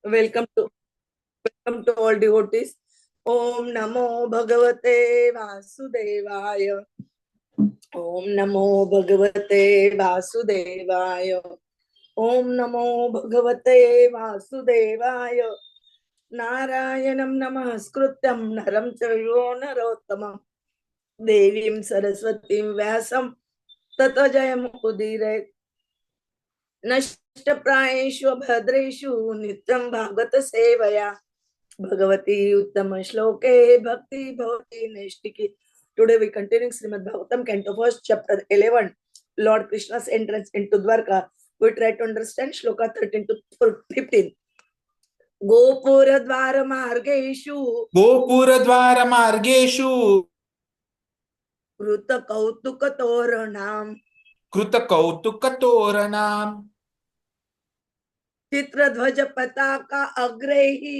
Welcome to all devotees. Om Namo Bhagavate Vasudevaya. Om Namo Bhagavate Vasudevaya. Om Namo Bhagavate Vasudevaya. Narayanam Namaskrutyam Naram Chaiva Narottamam Devim Saraswatim Vyasam Tato Jayam Udire नष्टप्रायेषु भद्रेषु नित्यं भागवत सेवया भगवती उत्तम श्लोके भक्ति भवति नैष्टिकी. Today we continuing Srimad Bhagavatam, Canto First, Chapter 11, Lord Krishna's entrance into Dwarka. We try to understand Shloka 13 to 15. गोपुरद्वार मार्गेषु कृत कौतुक तोरणाम चित्रध्वज पताका अग्रे ही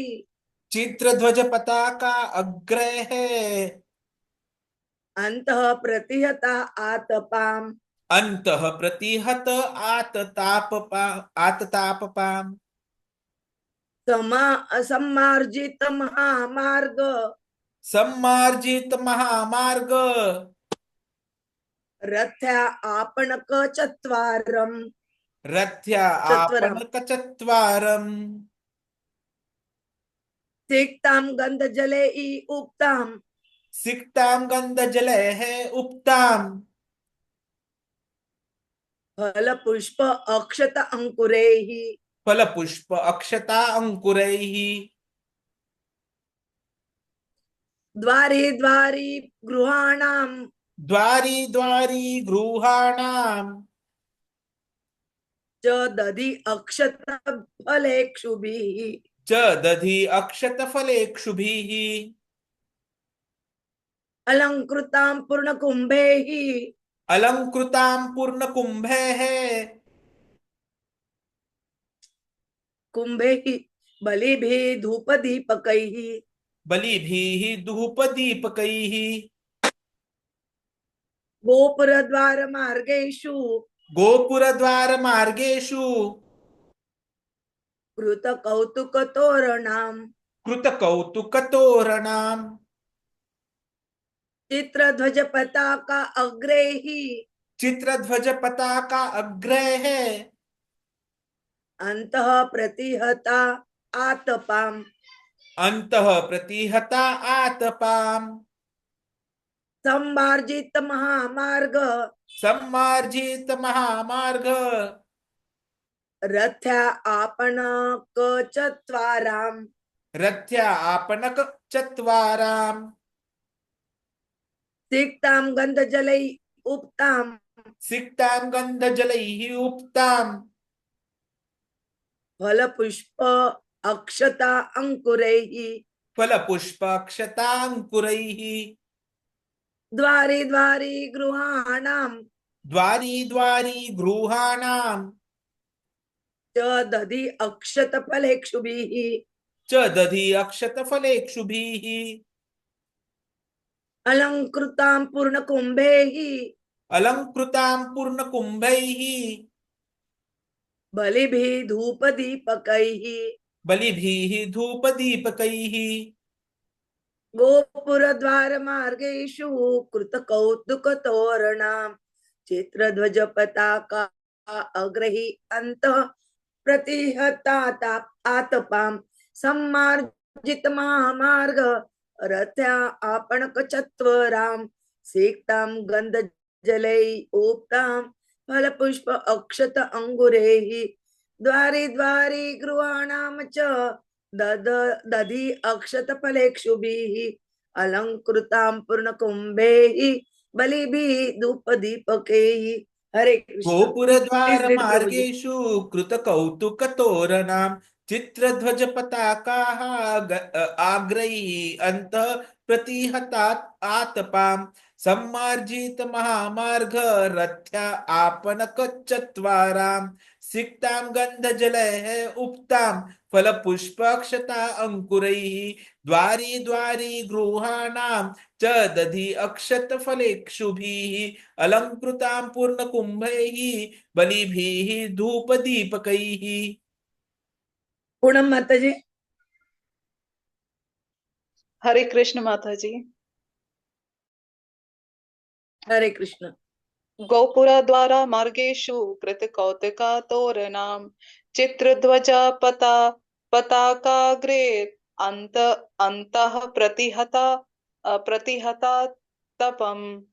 अंतः प्रतिहता आततापम सम्मार्जित महामार्ग रथ्या आपणक चत्वारम सिक्ताम गंध जले उक्ताम फल पुष्प अक्षत अंकुरैः द्वारी द्वारी गृहाणाम च दधि अक्षत फलेक्षुभिः अलंकृतां पूर्णकुंभैः कुंभैः बलिभिः धूपदीपकैः गोपुरद्वार मार्गेषु कृत कौतुक तोरणाम चित्रध्वज पताका अग्रे अंतः प्रतिहता आतपाम सम्मार्जित महामार्ग रथ्या आपणक चत्वाराम सिक्ताम गंध जलै उक्ताम फल पुष्प अक्षता अंकुरैः द्वारी द्वारी गृहाणाम च दधि अक्षत फलेक्षुभिः अलंकृतां पूर्णकुंभैः बलिभिः धूपदीपकैः गोपुरद्वार मार्गेषु कृत कौतुक तोरणाम चित्रध्वज पताका अग्रहि अंतः प्रतिहता आतपाम सम्मार्जित महामार्ग रथ्या आपणक चत्वराम सिक्ताम गंध जलै उक्ताम फल पुष्प अक्षत अंगुरैः द्वारी द्वारी गृहाणाम च दधि अक्षत फलेक्षुभिः अलंकृतां पूर्णकुंभैः बलिभिः धूपदीपकैः. हरे कृष्ण. गोपुरद्वारमार्गेषु कृतकौतुकतोरणां चित्रध्वज पताकाः अग्रैः अन्तः प्रतिहतात् आतपां सम्मार्जित महामार्ग रथ्या आपणक चत्वारां सिक्तां गन्धजलैः उक्तां फलपुष्पक्षता अंकुरैः द्वारी द्वारी गृहाणां च दधि अक्षत फलेक्षुभिः अलंकृतां पूर्णकुंभैः बलिभिः धूपदीपकैः. Poonam Mataji. Hare Krishna Mataji. Hare Krishna. Gopura dwara margeshu krita kautika toranam chitradvaja pataka gre antah pratihata tapam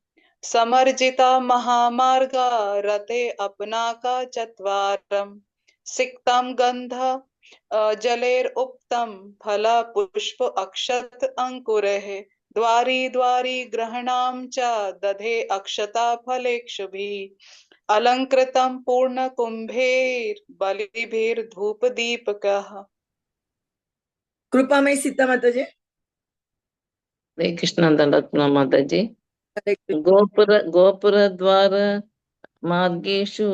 samarjita mahamarga rate apnaka chatvaram siktam gandha जलेर उपतम फला पुष्प अक्षत अंकुरः द्वारी द्वारी ग्रहणाम च दधे अक्षता फलेक्षुभिः अलंकृतं पूर्ण कुंभेर बलिभिर धूप दीपकः. Krupamai Sita Mataji. Hare Krishna Dandatna Mataji. Hare Krishna. Gopura dvara margeshu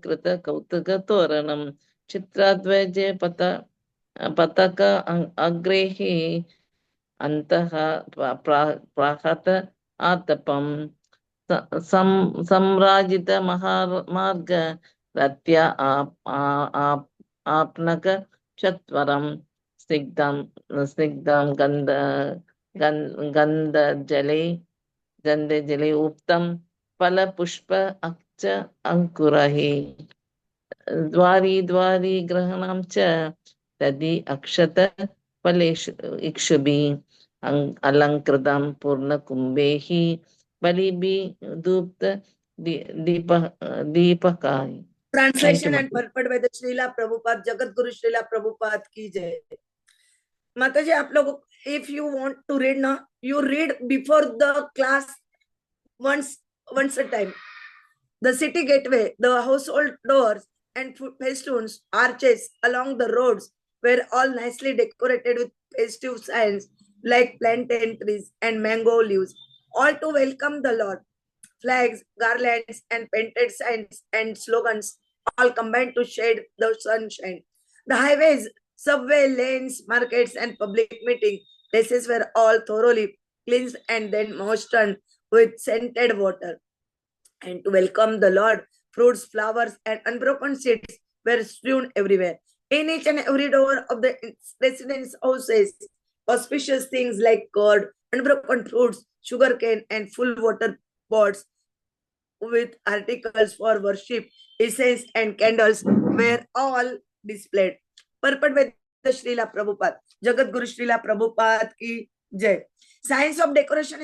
krita kautuka toranam chitradvaje pataka agrehi antaha prahata atapam samrajita maharmarga ratya apnaka chatvaram snigdam gandha jale uptam pala pushpa akcha ankurahi द्वारी द्वारी ग्रहणं च तदि अक्षत फलेषु इक्षुभिः अलङ्कृतं पूर्णकुम्भैः बलिभिः धूप्त दीपकाय. Translation and purport by the Srila Prabhupada, Jagat Guru Srila Prabhupada ki jai. Mataji, aap log, if you want to read now, you read before the class once a time. The city gateway, the household doors and festoons, arches along the roads were all nicely decorated with festive signs like plantain trees and mango leaves, all to welcome the Lord. Flags, garlands, and painted signs and slogans all combined to shade the sunshine. The highways, subway lanes, markets, and public meeting places were all thoroughly cleansed and then moistened with scented water. And to welcome the Lord, fruits, flowers, and unbroken seeds were strewn everywhere. In each and every door of the residence houses, auspicious things like curd, unbroken fruits, sugarcane, and full water pots with articles for worship, incense, and candles were all displayed. Purport by the Srila Prabhupada, Jagat Guru Srila Prabhupada ki jai. Signs of decoration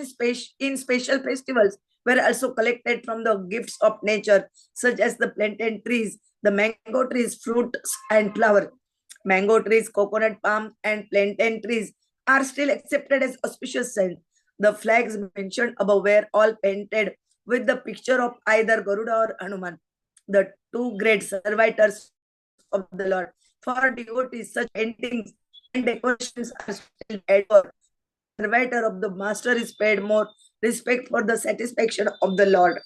in special festivals were also collected from the gifts of nature, such as the plantain trees, the mango trees, fruits, and flowers. Mango trees, coconut palm, and plantain trees are still accepted as auspicious signs. The flags mentioned above were all painted with the picture of either Garuḍa or Hanumān, the two great servitors of the Lord. For devotees, such paintings and decorations are still adored. The servitor of the master is paid more respect for the satisfaction of the Lord.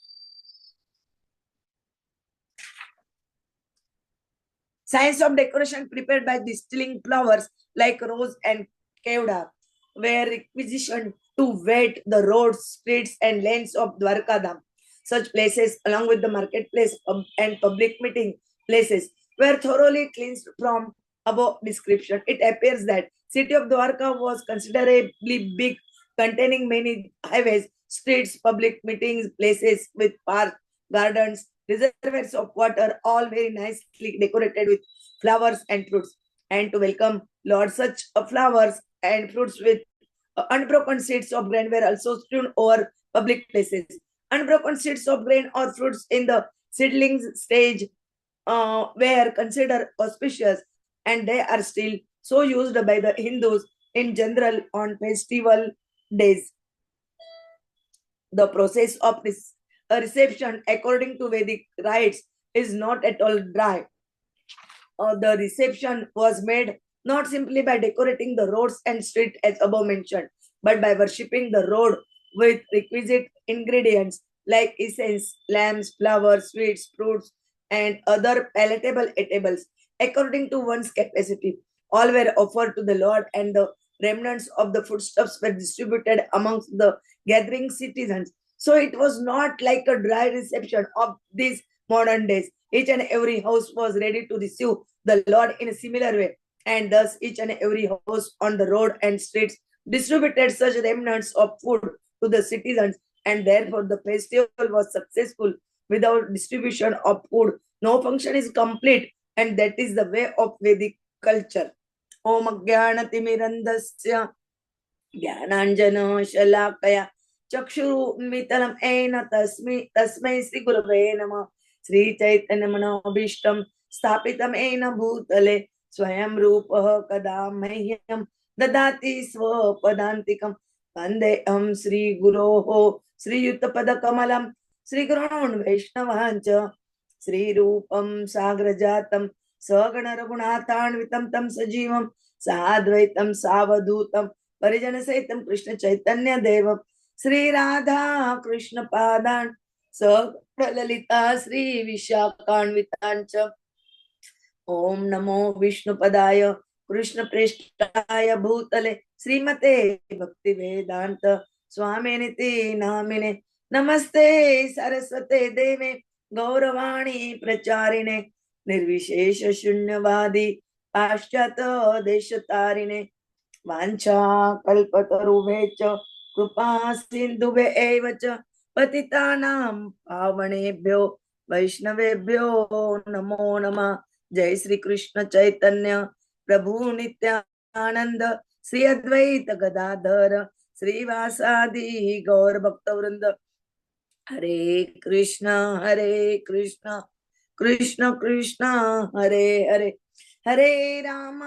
Signs of decoration prepared by distilling flowers like rose and Garuḍa were requisitioned to wet the roads, streets, and lanes of Dwarkadam. Such places, along with the marketplace and public meeting places, were thoroughly cleansed from above description. It appears that city of Dwarka was considerably big, containing many highways, streets, public meetings, places with parks, gardens, reservoirs of water, all very nicely decorated with flowers and fruits. And to welcome Lord, such flowers and fruits with unbroken seeds of grain were also strewn over public places. Unbroken seeds of grain or fruits in the seedlings stage were considered auspicious, and they are still so used by the Hindus in general on festival days. The process of this reception according to Vedic rites is not at all dry. The reception was made not simply by decorating the roads and streets as above mentioned, but by worshipping the road with requisite ingredients like incense, lamps, flowers, sweets, fruits, and other palatable eatables according to one's capacity. All were offered to the Lord, and the remnants of the foodstuffs were distributed amongst the gathering citizens. So it was not like a dry reception of these modern days. Each and every house was ready to receive the Lord in a similar way. And thus each and every house on the road and streets distributed such remnants of food to the citizens, and therefore the festival was successful. Without distribution of food, no function is complete, and that is the way of Vedic culture. Om Jnanatimirandasya ज्ञानाञ्जनो शलाकया चक्षुरुन्मिलितं येन तस्मै श्रीगुरवे नमः। श्रीचैतन्यमनोभीष्टं स्थापितं येन भूतले स्वयं रूपः कदा मह्यं ददाति स्वपदान्तिकं। वन्देऽहं श्रीगुरोः श्रीयुतपदकमलं श्रीगुरून् वैष्णवान् च श्रीरूपं साग्रजातं सगणरघुनाथान्वितं तं सजीवं साद्वैतं सावधूतं परिजन सहितं कृष्ण चैतन्य देव श्री राधा कृष्ण पादान ललिता श्री विशाखान्वितांच। ओम नमो विष्णुपदाय कृष्ण प्रेष्ठाय भूतले श्रीमते भक्ति वेदांत स्वामिनिति नामिने। नमस्ते सरस्वते देवे गौरवाणी प्रचारिणे निर्विशेष शून्यवादी पाश्चात्य देशतारिणे। वाञ्छा कल्पतरुभ्यश्च कृपा सिन्धुभ्य एव च पतितानां पावनेभ्यो वैष्णवेभ्यो नमो नमः। जय श्री कृष्ण चैतन्य प्रभु नित्यानंद श्री अद्वैत गदाधर श्रीवासादि गौर भक्तवृंद। हरे कृष्ण कृष्ण कृष्ण हरे हरे, हरे राम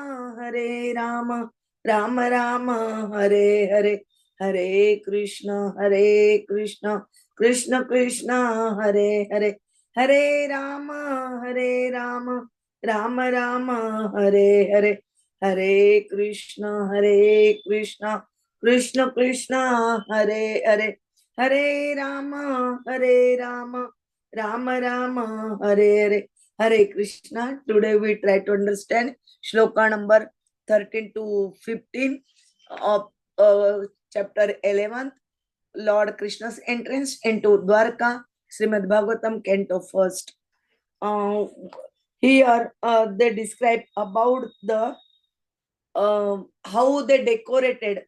राम राम हरे हरे, हरे कृष्ण कृष्ण कृष्ण हरे हरे, हरे राम राम राम हरे हरे, हरे कृष्ण कृष्ण कृष्ण हरे हरे, हरे राम राम राम हरे हरे, हरे Krishna. Today we try to understand shloka number 13 to 15 of chapter 11, Lord Krishna's entrance into Dwarka, Srimad Bhagavatam, canto first. Here they describe about the how they decorated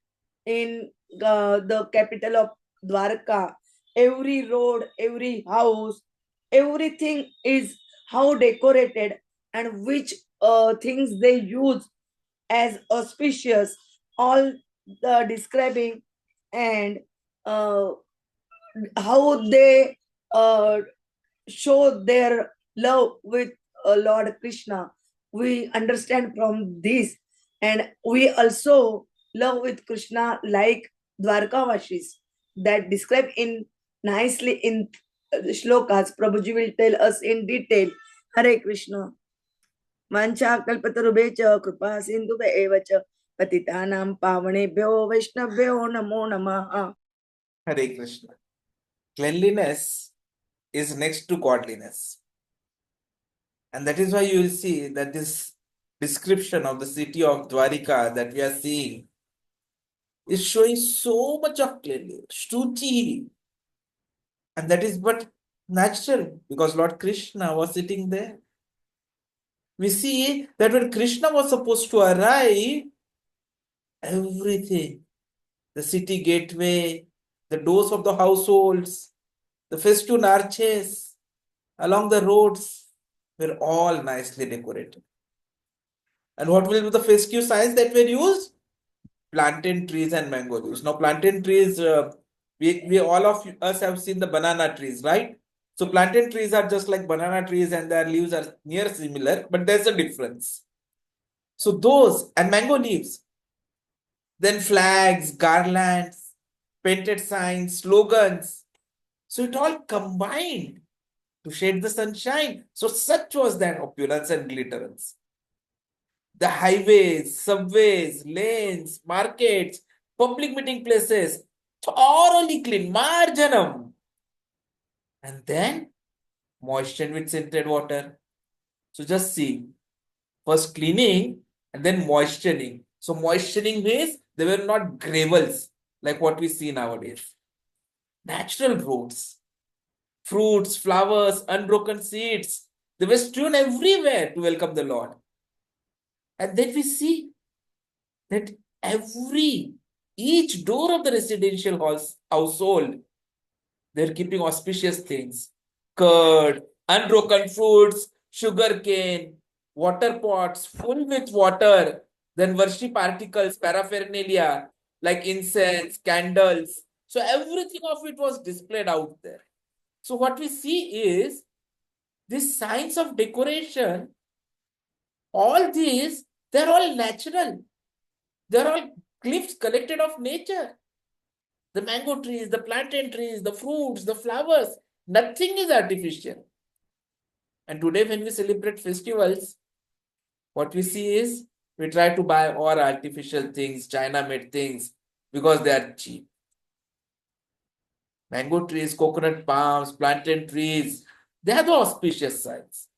in the capital of Dwarka. Every road, every house, everything is how decorated, and which things they use as auspicious, all the describing, and how they show their love with Lord Krishna. We understand from this, and we also love with Krishna like Dwarkavashis that describe in nicely in shlokas. Prabhuji will tell us in detail. Hare Krishna. Mancha kalpatarubhe cha kripa sindhubhe eva cha patitanam pavanebhyo vaishnavyo namo namaha. Hare Krishna. Cleanliness is next to godliness. And that is why you will see that this description of the city of Dwarika that we are seeing is showing so much of cleanliness, shruti. And that is but natural because Lord Krishna was sitting there. We see that when Krishna was supposed to arrive, everything, the city gateway, the doors of the households, the festooned arches along the roads were all nicely decorated. And what will be the festive signs that were used? Plantain trees and mango leaves. Now, plantain trees, we all of us have seen the banana trees, right? So, plantain trees are just like banana trees and their leaves are near similar, but there's a difference. So, those and mango leaves. Then flags, garlands, painted signs, slogans. So, it all combined to shade the sunshine. So, such was that opulence and glitterance. The highways, subways, lanes, markets, public meeting places, thoroughly clean, marjanam. And then moistened with scented water. So just see, first cleaning and then moistening. So moistening means they were not gravels like what we see nowadays. Natural roads, fruits, flowers, unbroken seeds. They were strewn everywhere to welcome the Lord. And then we see that each door of the residential household, they're keeping auspicious things: curd, unbroken fruits, sugarcane, water pots full with water, then worship articles, paraphernalia like incense, candles. So everything of it was displayed out there. So what we see is these signs of decoration, all these, they're all natural. They're all gifts collected of nature. The mango trees, the plantain trees, the fruits, the flowers, nothing is artificial. And today when we celebrate festivals, what we see is we try to buy all artificial things, China-made things, because they are cheap. Mango trees, coconut palms, plantain trees, they are the auspicious signs.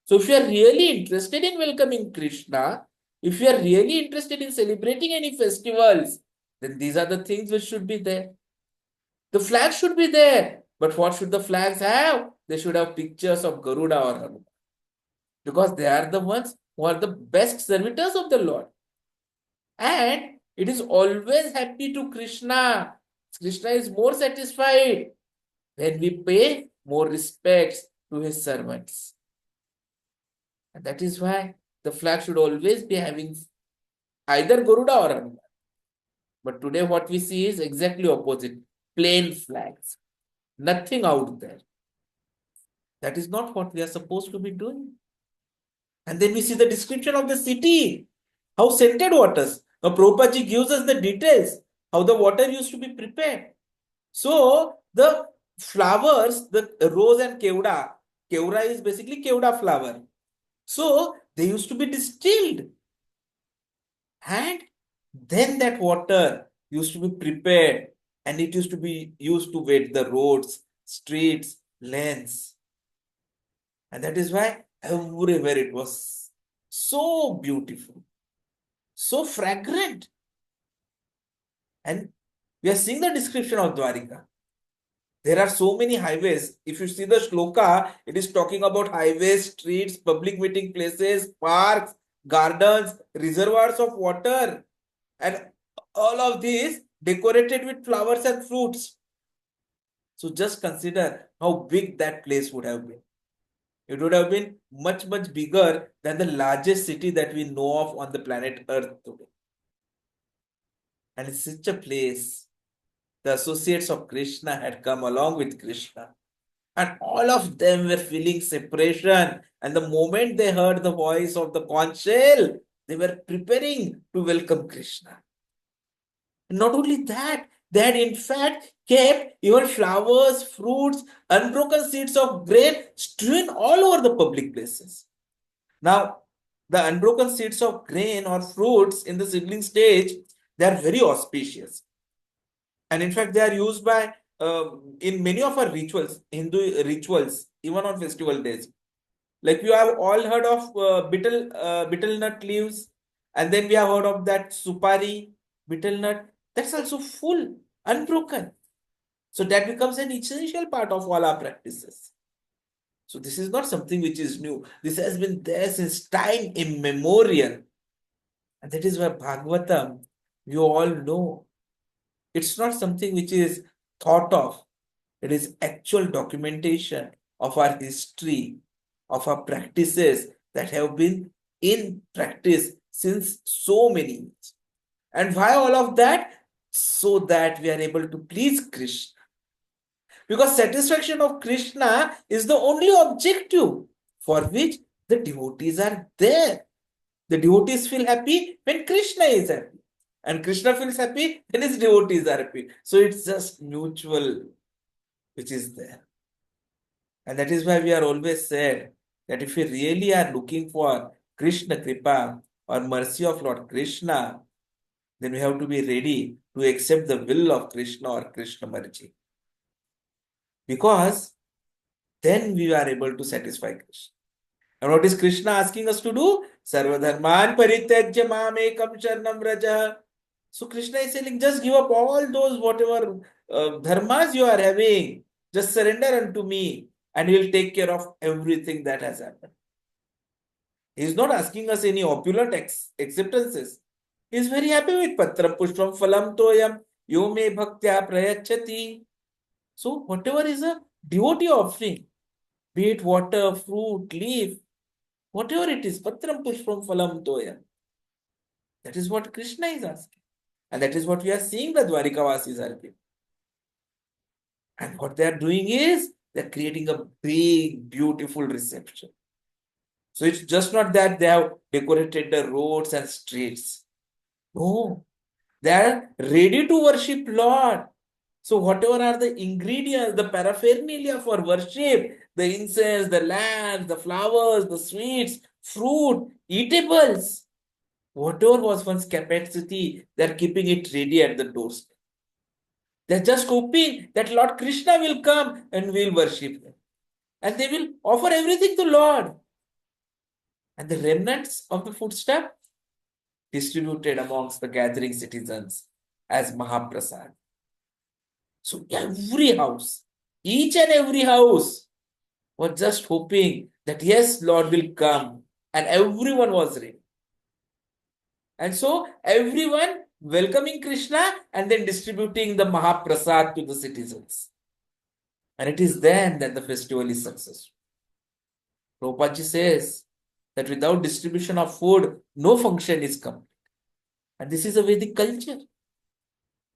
So if you are really interested in welcoming Krishna, if you are really interested in celebrating any festivals, then these are the things which should be there. The flag should be there. But what should the flags have? They should have pictures of Garuḍa or Hanumān, because they are the ones who are the best servitors of the Lord. And it is always happy to Krishna. Krishna is more satisfied when we pay more respects to his servants. And that is why the flag should always be having either Garuḍa or Hanumān. But today what we see is exactly opposite. Plain flags. Nothing out there. That is not what we are supposed to be doing. And then we see the description of the city. How scented waters. Now Prabhupada ji gives us the details. How the water used to be prepared. So the flowers, the rose and keura. Keura is basically keura flower. So they used to be distilled. And then that water used to be prepared. And it used to be used to wet the roads, streets, lanes. And that is why everywhere it was so beautiful, so fragrant. And we are seeing the description of Dwarika. There are so many highways. If you see the shloka, it is talking about highways, streets, public meeting places, parks, gardens, reservoirs of water, and all of these decorated with flowers and fruits. So just consider how big that place would have been. It would have been much, much bigger than the largest city that we know of on the planet Earth today. And it's such a place. The associates of Krishna had come along with Krishna. And all of them were feeling separation. And the moment they heard the voice of the conch shell, they were preparing to welcome Krishna. And not only that, they had in fact kept even flowers, fruits, unbroken seeds of grain strewn all over the public places. Now, the unbroken seeds of grain or fruits in the seedling stage, they are very auspicious. And in fact, they are used by in many of our rituals, Hindu rituals, even on festival days. Like we have all heard of betel nut leaves, and then we have heard of that supari, betel nut. That's also full, unbroken. So that becomes an essential part of all our practices. So this is not something which is new. This has been there since time immemorial. And that is why Bhagavatam, you all know, it's not something which is thought of. It is actual documentation of our history, of our practices that have been in practice since so many years. And why all of that? So that we are able to please Krishna. Because satisfaction of Krishna is the only objective for which the devotees are there. The devotees feel happy when Krishna is happy. And Krishna feels happy when his devotees are happy. So it's just mutual which is there. And that is why we are always said that if we really are looking for Krishna Kripa or mercy of Lord Krishna, then we have to be ready to accept the will of Krishna or Krishna Marji. Because then we are able to satisfy Krishna. And what is Krishna asking us to do? Sarvadharman parityajya mamekam sharanam vraja. So Krishna is saying, just give up all those whatever dharmas you are having. Just surrender unto me and he will take care of everything that has happened. He's not asking us any opulent acceptances. He's very happy with Patram Pushpam Phalam Toyam Yo Me Bhaktya Prayachati. So whatever is a devotee offering, be it water, fruit, leaf, whatever it is, Patram Pushpam Phalam Toyam. That is what Krishna is asking. And that is what we are seeing the Dwarikavasis are doing. And what they are doing is, they are creating a big, beautiful reception. So it's just not that they have decorated the roads and streets. No, they are ready to worship Lord. So whatever are the ingredients, the paraphernalia for worship, the incense, the lamps, the flowers, the sweets, fruit, eatables, whatever was one's capacity, they are keeping it ready at the doorstep. They're just hoping that Lord Krishna will come and will worship him. And they will offer everything to Lord. And the remnants of the foodstuff distributed amongst the gathering citizens as Mahaprasad. So every house, each and every house was just hoping that yes, Lord will come. And everyone was ready. And so everyone welcoming Krishna and then distributing the Mahaprasad to the citizens. And it is then that the festival is successful. Prabhupada says that without distribution of food, no function is complete. And this is a Vedic culture.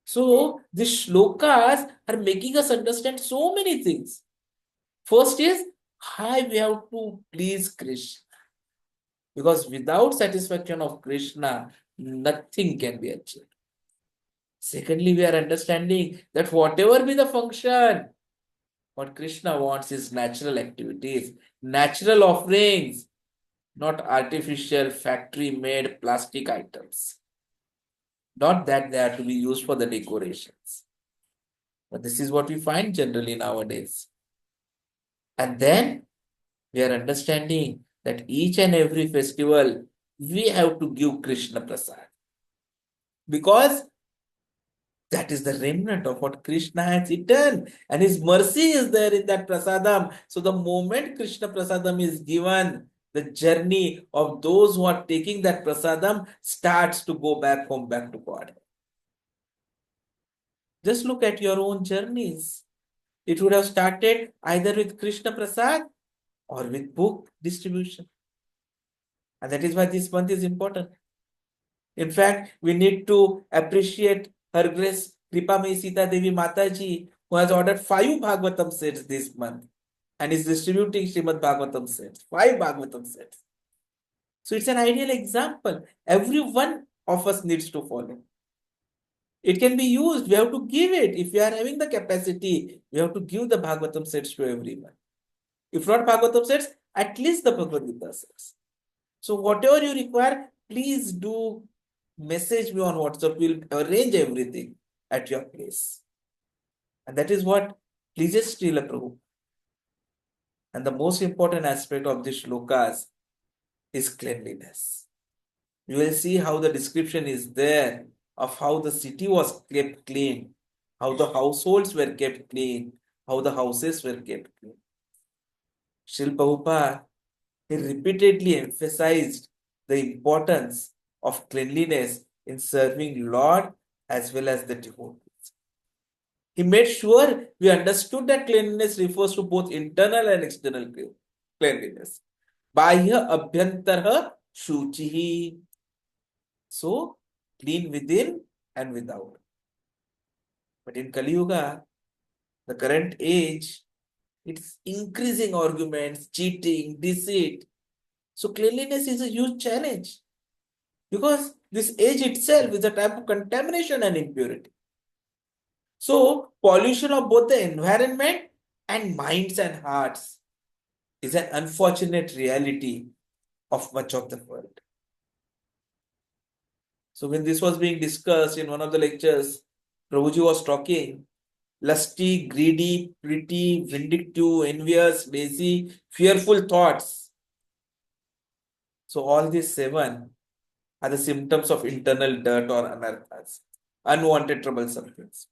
So these shlokas are making us understand so many things. First is how we have to please Krishna. Because without satisfaction of Krishna, nothing can be achieved. Secondly, we are understanding that whatever be the function, what Krishna wants is natural activities, natural offerings, not artificial factory-made plastic items. Not that they are to be used for the decorations. But this is what we find generally nowadays. And then we are understanding that each and every festival, we have to give Krishna Prasad. Because that is the remnant of what Krishna has eaten. And his mercy is there in that prasadam. So the moment Krishna prasadam is given, the journey of those who are taking that prasadam starts to go back home, back to God. Just look at your own journeys. It would have started either with Krishna Prasad or with book distribution. And that is why this month is important. In fact, we need to appreciate Her Grace Kripamai Sita Devi Mataji, who has ordered 5 Bhagavatam sets this month and is distributing Srimad Bhagavatam sets, 5 Bhagavatam sets. So it's an ideal example. Every one of us needs to follow. It can be used. We have to give it. If we are having the capacity, we have to give the Bhagavatam sets to everyone. If not Bhagavatam sets, at least the Bhagavad Gita sets. So whatever you require, please do message me on WhatsApp. We'll arrange everything at your place. And that is what pleases Srila Prabhu. And the most important aspect of this shlokas is cleanliness. You will see how the description is there of how the city was kept clean, how the households were kept clean, how the houses were kept clean. Srila Prabhupada, he repeatedly emphasized the importance of cleanliness in serving Lord as well as the devotees. He made sure we understood that cleanliness refers to both internal and external cleanliness. Bahya abhyantara shuchihi. So, clean within and without. But in Kali Yuga, the current age, it's increasing arguments, cheating, deceit. So cleanliness is a huge challenge because this age itself is a type of contamination and impurity. So pollution of both the environment and minds and hearts is an unfortunate reality of much of the world. So when this was being discussed in one of the lectures, Prabhuji was talking, lusty, greedy, pretty, vindictive, envious, lazy, fearful thoughts. So all these 7 are the symptoms of internal dirt or anarthas, unwanted troublesome things.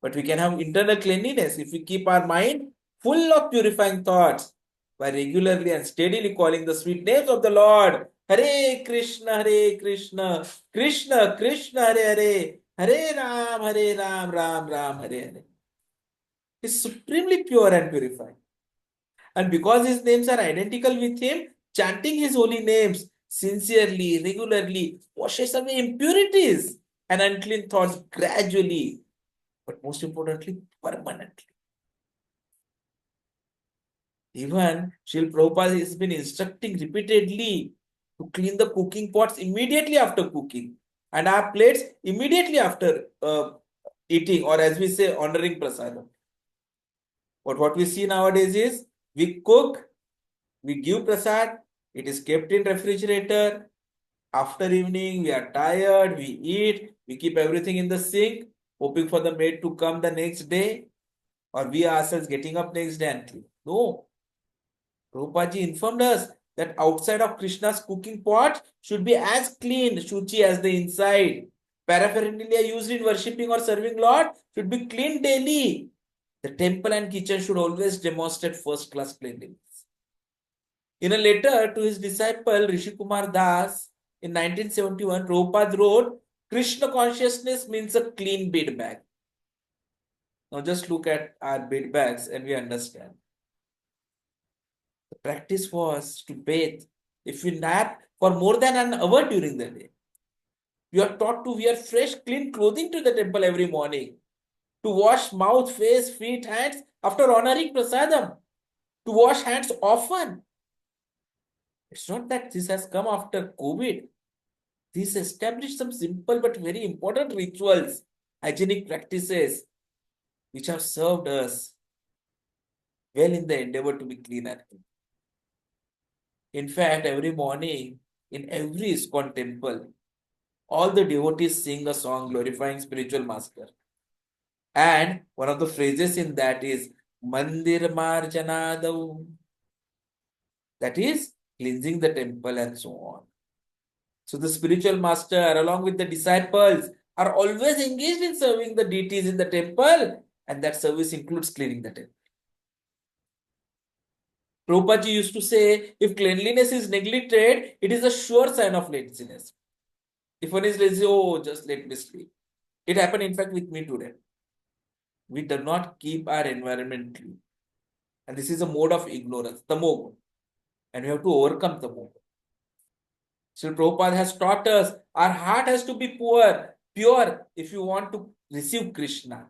But we can have internal cleanliness if we keep our mind full of purifying thoughts. by regularly and steadily calling the sweet names of the Lord. Hare Krishna, Krishna Krishna, Hare Ram, Ram Ram, Hare Hare. Is supremely pure and purified. And because his names are identical with him, chanting his holy names sincerely, regularly, washes away impurities and unclean thoughts gradually, but most importantly, permanently. Even Srila Prabhupada has been instructing repeatedly to clean the cooking pots immediately after cooking and our plates immediately after eating, or as we say, honoring prasadam. But what we see nowadays is we cook, we give prasad, it is kept in refrigerator. After evening, we are tired, we eat, we keep everything in the sink, hoping for the maid to come the next day, or we ourselves getting up next day and clean. No. Prabhupada informed us that outside of Krishna's cooking pot should be as clean, shuchi, as the inside. Paraphernalia used in worshipping or serving Lord should be cleaned daily. The temple and kitchen should always demonstrate first-class cleanliness. In a letter to his disciple Rishi Kumar Das in 1971, Prabhupada wrote, Krishna consciousness means a clean bed bag. Now just look at our bed bags and we understand. The practice was to bathe. If you nap for more than an hour during the day, you are taught to wear fresh, clean clothing to the temple every morning, to wash mouth, face, feet, hands after honoring prasadam, to wash hands often. It's not that this has come after COVID. This established some simple but very important rituals, hygienic practices, which have served us well in the endeavor to be clean and clean. In fact, every morning in every ISKCON temple, all the devotees sing a song glorifying spiritual master. And one of the phrases in that is Mandir Marjanadav. That is cleansing the temple and so on. So the spiritual master, along with the disciples, are always engaged in serving the deities in the temple, and that service includes cleaning the temple. Prabhupada used to say, if cleanliness is neglected, it is a sure sign of laziness. If one is lazy, oh, just let me sleep. It happened, in fact, with me today. We do not keep our environment clean. And this is a mode of ignorance, tamogun. And we have to overcome tamogun. So Prabhupada has taught us our heart has to be pure if you want to receive Krishna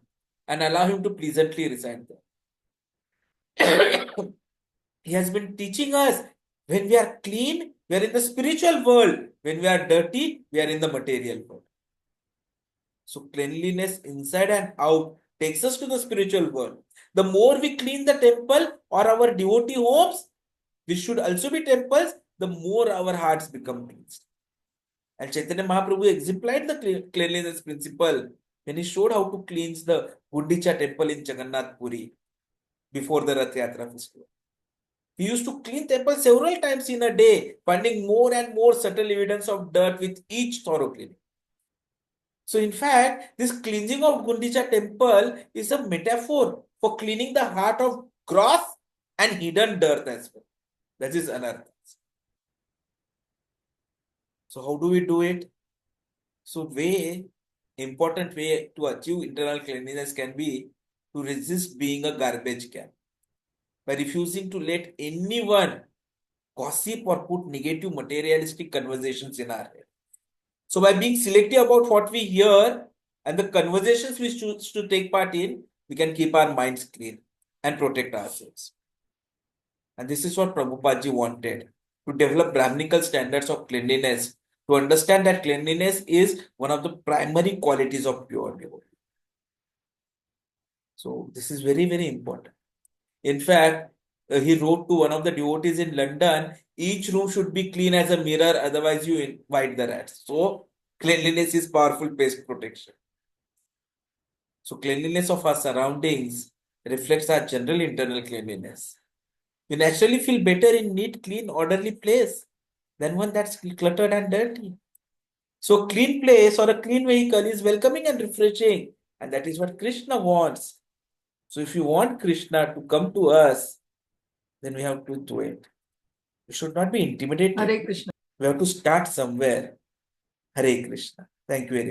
and allow him to pleasantly reside there. He has been teaching us when we are clean, we are in the spiritual world. When we are dirty, we are in the material world. So cleanliness inside and out takes us to the spiritual world. The more we clean the temple or our devotee homes, which should also be temples, the more our hearts become cleansed. And Chaitanya Mahaprabhu exemplified the cleanliness principle when he showed how to cleanse the Gundicha temple in Jagannath Puri before the Rath Yatra festival. He used to clean temple several times in a day, finding more and more subtle evidence of dirt with each thorough cleaning. So in fact, this cleansing of Gundicha temple is a metaphor for cleaning the heart of gross and hidden dirt as well. That is anarthas. So how do we do it? So important way to achieve internal cleanliness can be to resist being a garbage can. By refusing to let anyone gossip or put negative materialistic conversations in our head. So by being selective about what we hear and the conversations we choose to take part in, we can keep our minds clean and protect ourselves. And this is what Prabhupada ji wanted, to develop Brahminical standards of cleanliness, to understand that cleanliness is one of the primary qualities of pure devotee. So this is very, very important. In fact, he wrote to one of the devotees in London, each room should be clean as a mirror, otherwise you invite the rats. So cleanliness is powerful pest protection. So cleanliness of our surroundings reflects our general internal cleanliness. We naturally feel better in neat, clean, orderly place than one that's cluttered and dirty. So clean place or a clean vehicle is welcoming and refreshing, and that is what Krishna wants. So if you want Krishna to come to us, then we have to do it. We should not be intimidated. Hare Krishna. We have to start somewhere. Hare Krishna. Thank you very much.